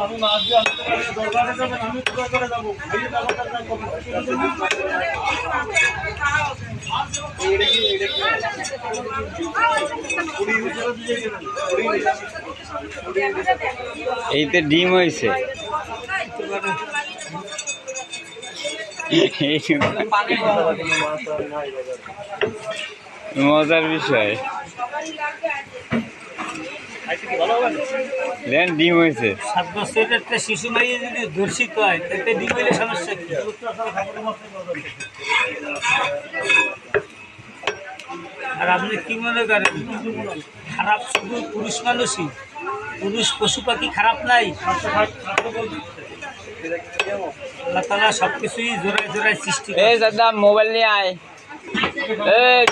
আমি মাছ দিয়ে দরকারে যাবেন, আমি দরকারে যাবো। এইতে ডিম হয়েছে। মজার বিষয়, ডিম হয়েছে। 7 বছরের একটা শিশু মাইয়ে যদি ধর্ষিত হয় তাতে ডিম হইলে সমস্যা কি? আর আপনি কি মনে করেন খারাপ শুধু পুরুষ মানুষই? পুরুষ পশু পাখি খারাপ নাই? আল্লাহ তাআলা সব কিছুই জোড়ায় জোড়ায় সৃষ্টি করে। এই দাদা মোবাইল নিয়ে আয়। এই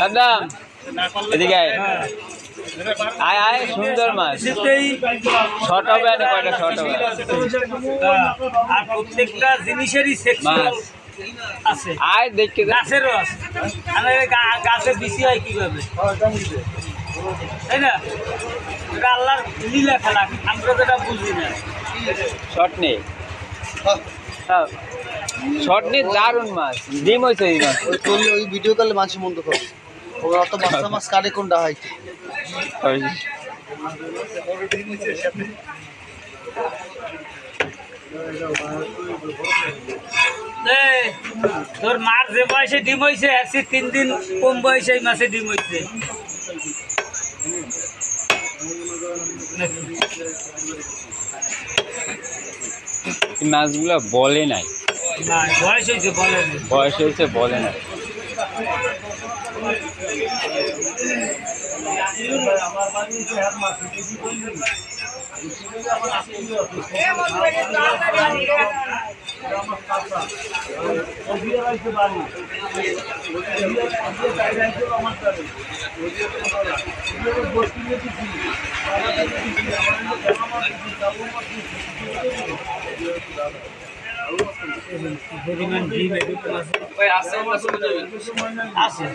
দাদা এদিকে আয়। আয় আয়, সুন্দর মাছ। শর্ট হবে না, কয়টা শর্ট হবে? আর প্রত্যেকটা জিনিসেরই সেক্সুয়াল আছে। আয় দেখতে গাছেরও আছে। গাছে বেশি হয় কিভাবে, তাই না? এটা আল্লাহর লীলা খেলা, আমরা যেটা বুঝি না। শর্ট নেই, শর্ট নেই, দারুণ মাছ। ডিম হয়েছে এই মাছ। ওই ভিডিও কলে মাছ মন্দ করে ওরা অত বাচ্চা মাছ কাটে কোনটা হয়? তোর মার যে বয়সে ডিম হয়েছে আর 3 দিন কম বয়সে এই মাসে ডিম হয়েছে। মাছগুলো বলে নাই, না বয়স হয়েছে বলে নাই। বয়স হয়েছে বলে নাই। আছে,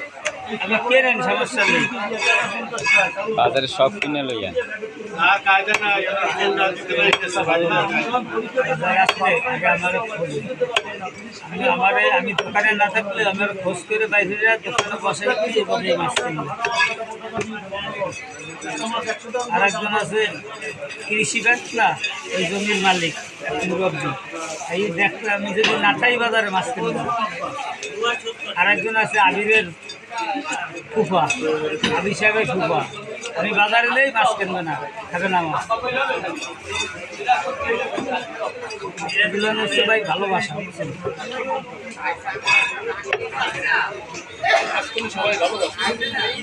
আপনি কেনেন, সমস্যা নেই। বাজারে সব কিনে লইয়া। আমি দোকানে না থাকলে আমার খোঁজ করে বাইরে দোকানে বসাই দিয়ে মাছ কিনবো। আর একজন আছে কৃষি ব্যাংক না, ওই জমির মালিক মুরব্বী, এই দেখলে আমি যদি নাটাই বাজারে মাছ কিনবো। আর একজন আছে আবিরের ফুফা, আবির সাহেবের ফুফা, আমি বাজারে নেই মাছ কিনবে না, খাবে না মাছ। এগুলো হচ্ছে ভাই ভালোবাসা, বুঝছেন?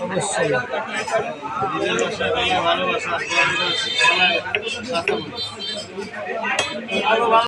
অবশ্যই ভালোবাসা।